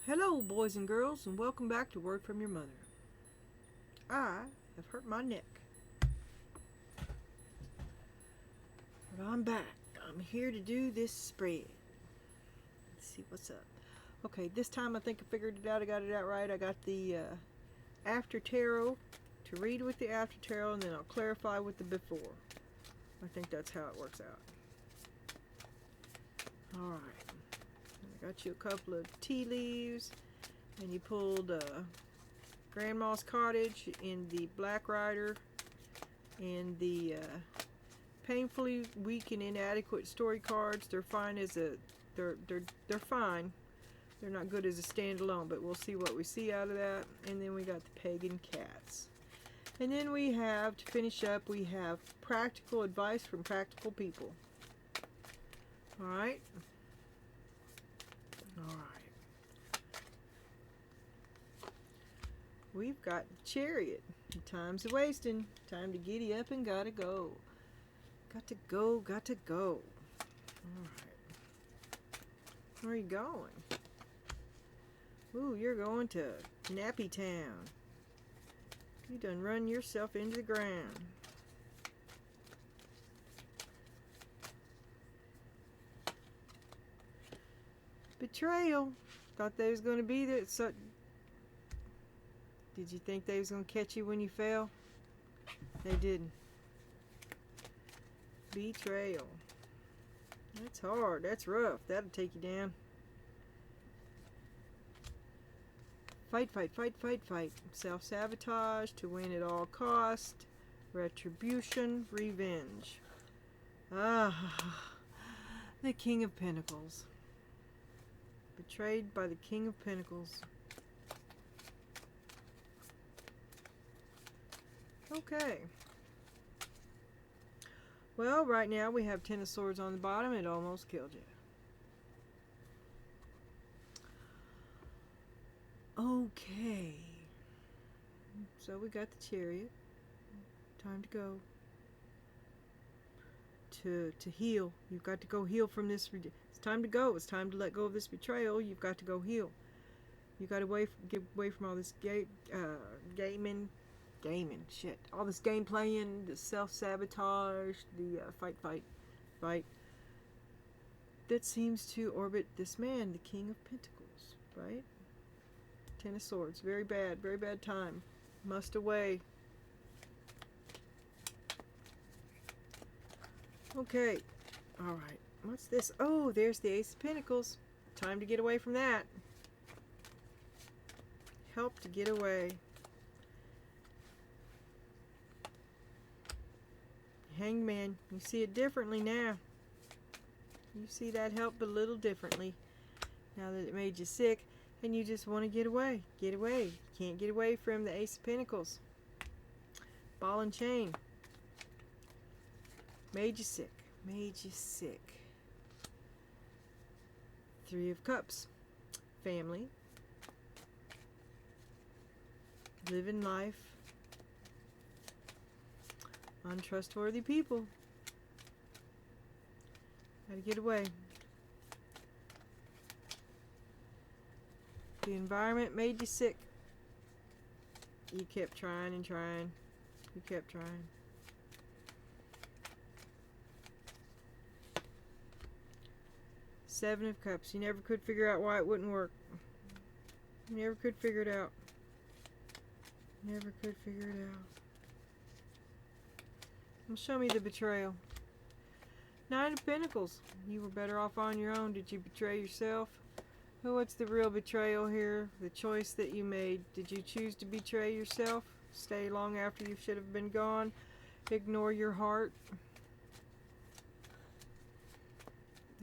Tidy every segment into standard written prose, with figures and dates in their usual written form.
Hello, boys and girls, and welcome back to Word from Your Mother. I have hurt my neck, but I'm back. I'm here to do this spread. Let's see what's up. Okay, this time I think I figured it out. I got it out right. I got the after tarot to read with the after tarot, and then I'll clarify with the before. I think that's how it works out. Alright. I got you a couple of tea leaves, and you pulled Grandma's Cottage in the Black Rider and the Painfully Weak and Inadequate story cards. They're fine as a they're fine. They're not good as a standalone, but we'll see what we see out of that. And then we got the Pagan Cats. And then we have, to finish up, we have Practical Advice from Practical People. Alright? Alright. We've got the Chariot. Time's a wasting. Time to giddy up and gotta go. Got to go, got to go. Alright. Where are you going? Ooh, you're going to Nappy Town. You done run yourself into the ground. Betrayal. Thought they was going to be there. So, did you think they was going to catch you when you fell? They didn't. Betrayal. That's hard. That's rough. That'll take you down. Fight, fight, fight, fight, fight. Self-sabotage to win at all cost. Retribution, revenge. Ah, the King of Pentacles. Betrayed by the King of Pentacles. Okay. Well, right now we have Ten of Swords on the bottom. It almost killed you. Okay. So we got the Chariot. Time to go. To heal. You've got to go heal from this. It's time to go. It's time to let go of this betrayal. You've got to go heal. You've got to get away from all this gaming, shit. All this game playing, the self-sabotage, the fight. That seems to orbit this man, the King of Pentacles, right? Ten of Swords. Very bad time. Must away. Okay. Alright. What's this? Oh, there's the Ace of Pentacles. Time to get away from that. Help to get away. Hangman. You see it differently now. You see that help a little differently. Now that it made you sick. And you just want to get away. Get away. You can't get away from the Ace of Pentacles. Ball and chain. Made you sick. Made you sick. Three of Cups. Family. Living life. Untrustworthy people. Gotta get away. The environment made you sick. You kept trying and trying. You kept trying. Seven of Cups. You never could figure out why it wouldn't work. You never could figure it out. Never could figure it out. Well, show me the betrayal. Nine of Pentacles. You were better off on your own. Did you betray yourself? Well, what's the real betrayal here? The choice that you made. Did you choose to betray yourself? Stay long after you should have been gone? Ignore your heart?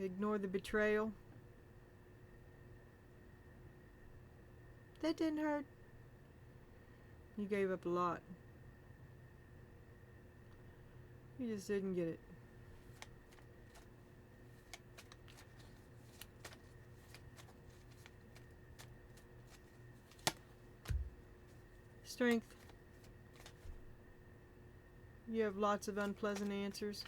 Ignore the betrayal? That didn't hurt. You gave up a lot. You just didn't get it. Strength. You have lots of unpleasant answers.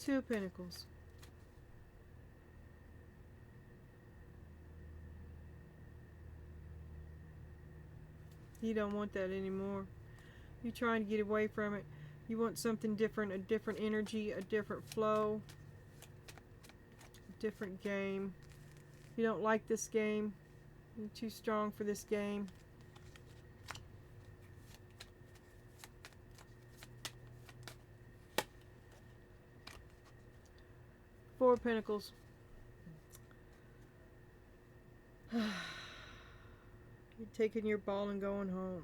Two of Pentacles. You don't want that anymore. You're trying to get away from it. You want something different, a different energy, a different flow, a different game. You don't like this game. You're too strong for this game. Four of Pentacles. You're taking your ball and going home.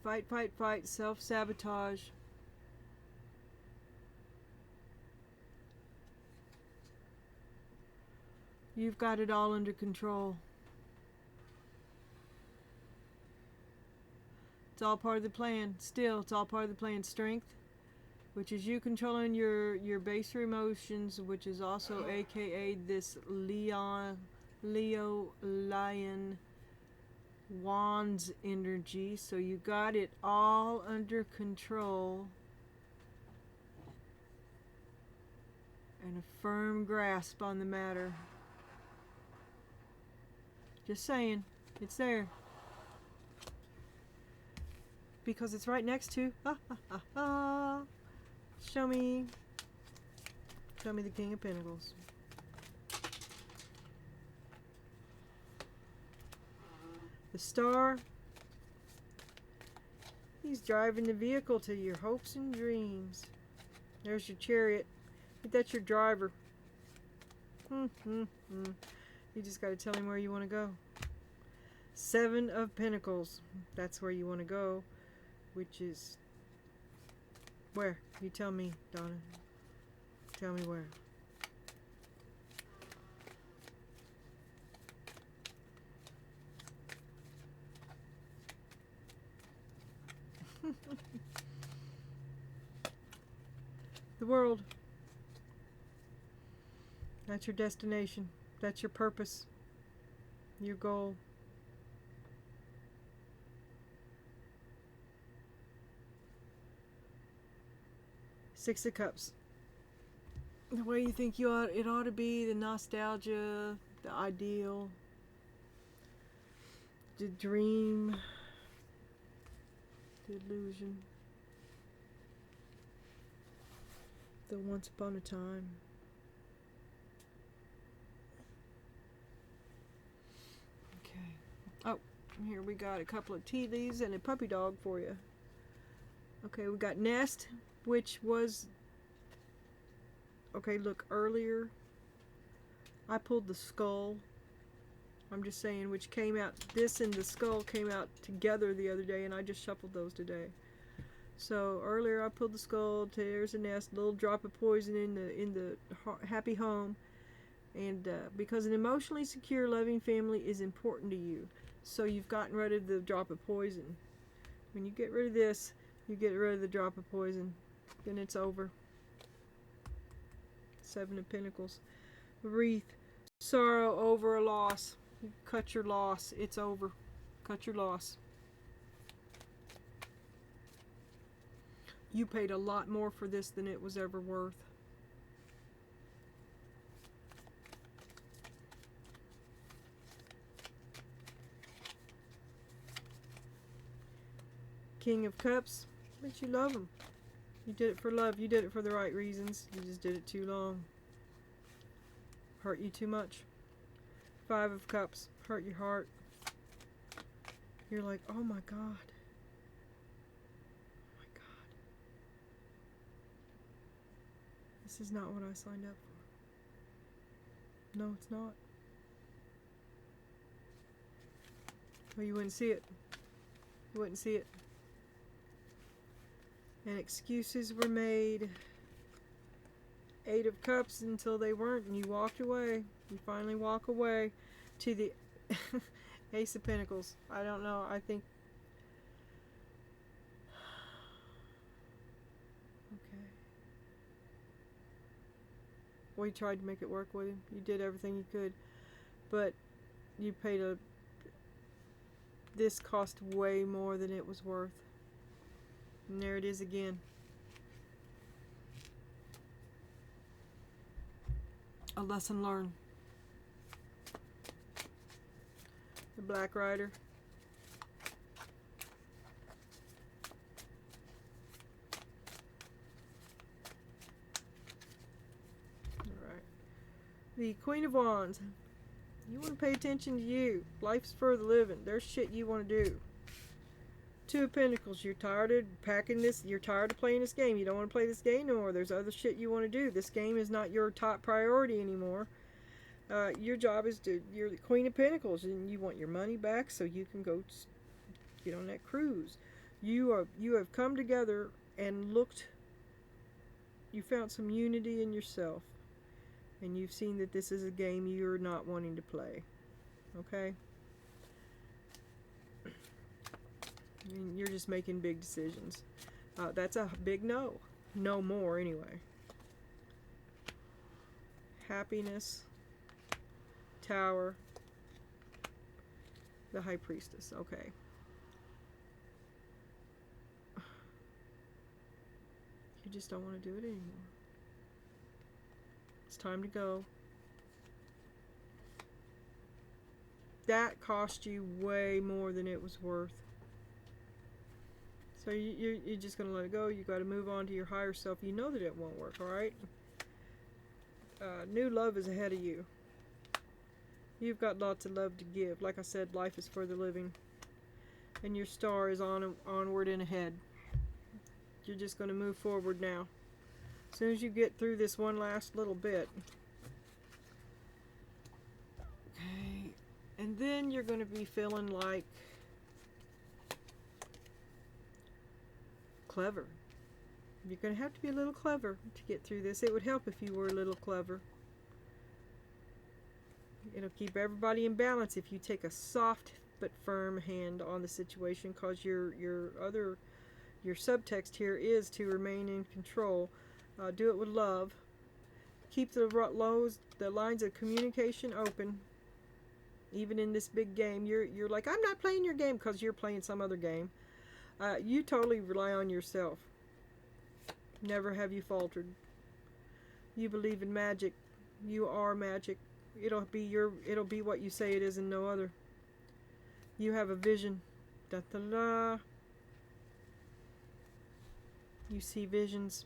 Fight, fight, fight, self-sabotage. You've got it all under control. It's all part of the plan. Still, it's all part of the plan. Strength, which is you controlling your baser emotions, which is also aka this Leo lion wands energy. So you got it all under control and a firm grasp on the matter. Just saying, it's there. Because it's right next to show me the King of Pentacles. The Star. He's driving the vehicle to your hopes and dreams. There's your Chariot. That's your driver. You just got to tell him where you want to go. Seven of Pentacles. That's where you want to go. Which is where? You tell me, Donna. Tell me where. The world. That's your destination. That's your purpose. Your goal. Six of Cups. The way you think it ought to be, the nostalgia, the ideal, the dream, the illusion, the once upon a time. Okay. Oh, here we got a couple of tea leaves and a puppy dog for you. Okay, we got Nest, which was, okay, look, earlier I pulled the skull. I'm just saying, which came out, this and the skull came out together the other day, and I just shuffled those today. So earlier I pulled the skull, there's a nest, a little drop of poison in the happy home, and because an emotionally secure, loving family is important to you, so you've gotten rid of the drop of poison. When you get rid of this, you get rid of the drop of poison. Then it's over. Seven of Pentacles. Wreath. Sorrow over a loss. You cut your loss. It's over. Cut your loss. You paid a lot more for this than it was ever worth. King of Cups. But you love him. You did it for love. You did it for the right reasons. You just did it too long. Hurt you too much. Five of Cups. Hurt your heart. You're like, oh my God. Oh my God. This is not what I signed up for. No, it's not. Well, you wouldn't see it. You wouldn't see it. And excuses were made. Eight of Cups until they weren't, and you walked away. You finally walk away to the Ace of Pentacles. I don't know. I think. Okay. Well, you tried to make it work with him. You did everything you could. but you paid this cost way more than it was worth. And there it is again. A lesson learned. The Black Rider. Alright. The Queen of Wands. You want to pay attention to you. Life's for the living. There's shit you want to do. Two of Pentacles. You're tired of packing this. You're tired of playing this game. You don't want to play this game no more. There's other shit you want to do. This game is not your top priority anymore. Your job is you're the Queen of Pentacles, and you want your money back so you can go get on that cruise. You have come together and looked. You found some unity in yourself, and you've seen that this is a game you're not wanting to play. Okay. And you're just making big decisions. That's a big no. No more, anyway. Happiness. Tower. The High Priestess. Okay. You just don't want to do it anymore. It's time to go. That cost you way more than it was worth. So you're just going to let it go. You got to move on to your higher self. You know that it won't work, alright? New love is ahead of you. You've got lots of love to give. Like I said, life is for the living. And your star is onward and ahead. You're just going to move forward now. As soon as you get through this one last little bit. Okay. And then you're going to be feeling like clever. You're going to have to be a little clever to get through this. It would help if you were a little clever. It'll keep everybody in balance if you take a soft but firm hand on the situation, because your subtext here is to remain in control. Do it with love. Keep the lines of communication open. Even in this big game, you're like, I'm not playing your game, because you're playing some other game. You totally rely on yourself. Never have you faltered. You believe in magic. You are magic. It'll be what you say it is and no other. You have a vision. Da da da. You see visions.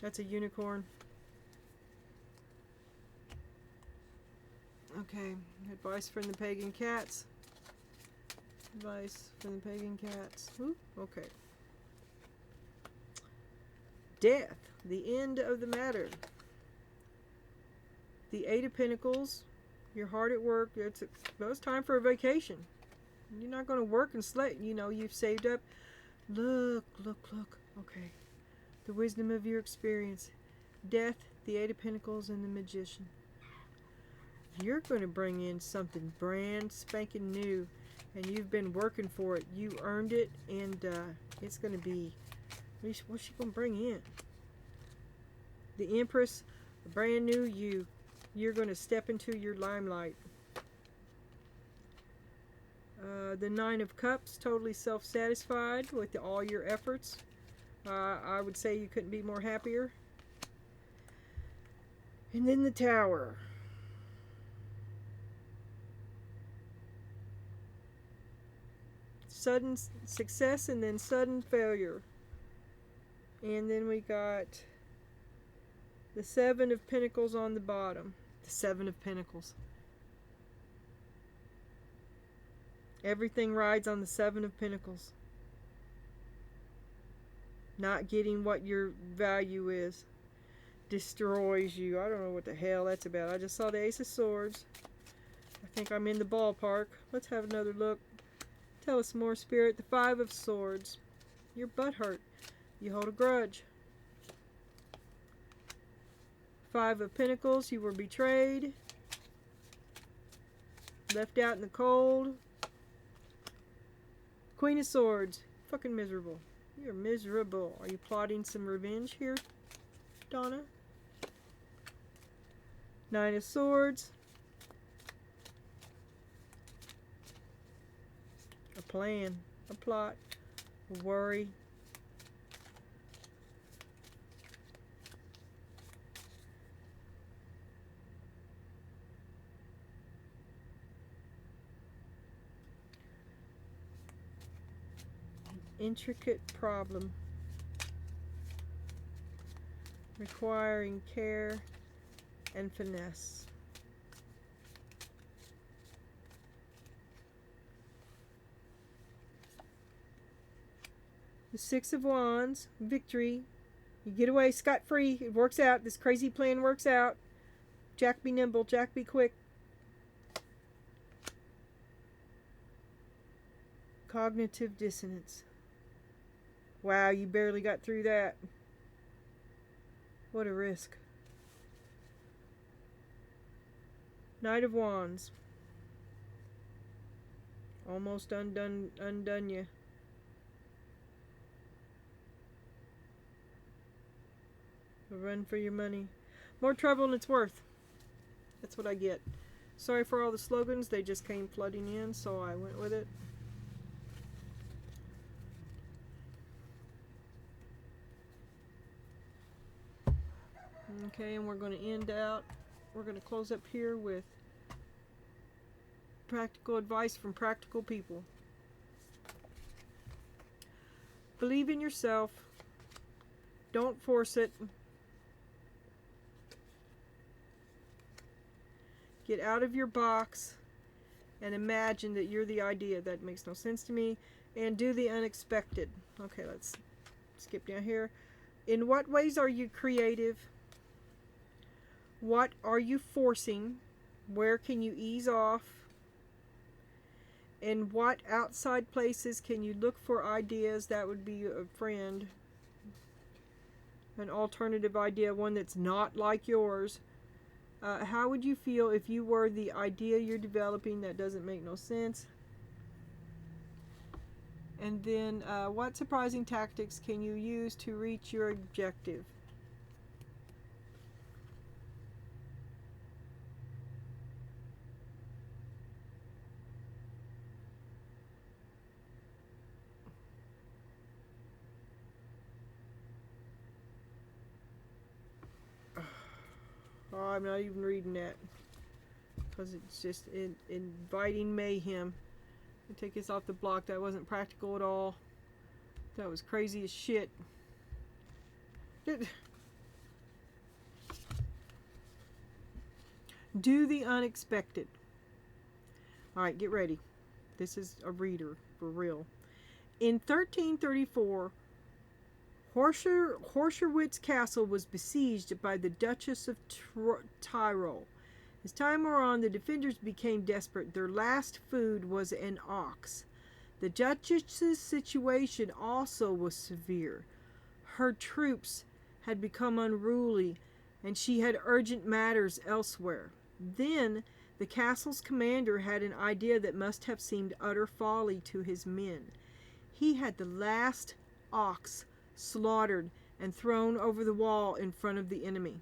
That's a unicorn. Okay, advice from the pagan cats. Advice from the pagan cats. Ooh, okay. Death, the end of the matter. The Eight of Pentacles, you're hard at work. It's time for a vacation. You're not going to work and slay. You know, you've saved up. Look. Okay. The wisdom of your experience. Death, the Eight of Pentacles, and the Magician. You're going to bring in something brand spanking new. And you've been working for it. You earned it. And it's going to be... What's she going to bring in? The Empress, a brand new you. You're going to step into your limelight. The Nine of Cups, totally self-satisfied with all your efforts. I would say you couldn't be more happier. And then the Tower. Sudden success and then sudden failure. And then we got the Seven of Pentacles on the bottom. The Seven of Pentacles. Everything rides on the Seven of Pentacles. Not getting what your value is destroys you. I don't know what the hell that's about. I just saw the Ace of Swords. I think I'm in the ballpark. Let's have another look. Tell us more, Spirit. The Five of Swords. Your butt hurt. You hold a grudge. Five of Pentacles. You were betrayed. Left out in the cold. Queen of Swords. Fucking miserable. You're miserable. Are you plotting some revenge here, Donna? Nine of Swords. plan, a plot, a worry. Intricate problem requiring care and finesse. The Six of Wands, victory. You get away scot-free. It works out. This crazy plan works out. Jack be nimble. Jack be quick. Cognitive dissonance. Wow, you barely got through that. What a risk. Knight of Wands. Almost undone you. Run for your money. More trouble than it's worth. That's what I get. Sorry for all the slogans. They just came flooding in, so I went with it. Okay, and we're going to end out. We're going to close up here with practical advice from practical people. Believe in yourself. Don't force it. Get out of your box and imagine that you're the idea. That makes no sense to me. And do the unexpected. Okay, let's skip down here. In what ways are you creative? What are you forcing? Where can you ease off? In what outside places can you look for ideas? That would be a friend. An alternative idea, one that's not like yours. How would you feel if you were the idea you're developing? That doesn't make no sense. And then, what surprising tactics can you use to reach your objective? Oh, I'm not even reading that because it's just inviting mayhem. I take this off the block. That wasn't practical at all. That was crazy as shit. Do the unexpected. Alright, get ready. This is a reader for real. In 1334, Horshowitz Castle was besieged by the Duchess of Tyrol. As time wore on, the defenders became desperate. Their last food was an ox. The Duchess's situation also was severe. Her troops had become unruly, and she had urgent matters elsewhere. Then the castle's commander had an idea that must have seemed utter folly to his men. He had the last ox slaughtered and thrown over the wall in front of the enemy.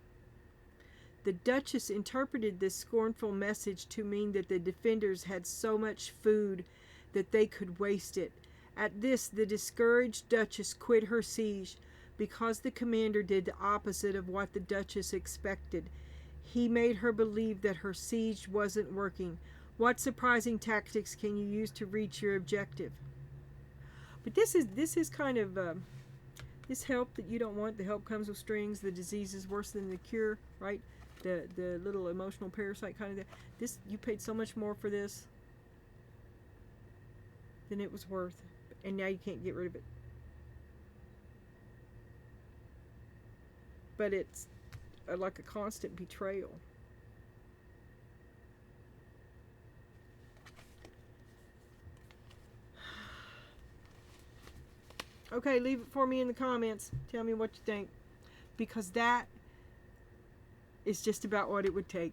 The Duchess interpreted this scornful message to mean that the defenders had so much food that they could waste it. At this, the discouraged Duchess quit her siege because the commander did the opposite of what the Duchess expected. He made her believe that her siege wasn't working. What surprising tactics can you use to reach your objective? But this is kind of this help that you don't want. The help comes with strings. The disease is worse than the cure, right? The little emotional parasite kind of thing. This, you paid so much more for this than it was worth, and now you can't get rid of it. But it's like a constant betrayal. Okay, leave it for me in the comments. Tell me what you think. Because that is just about what it would take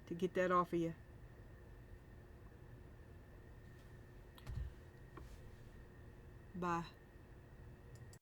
to get that off of you. Bye.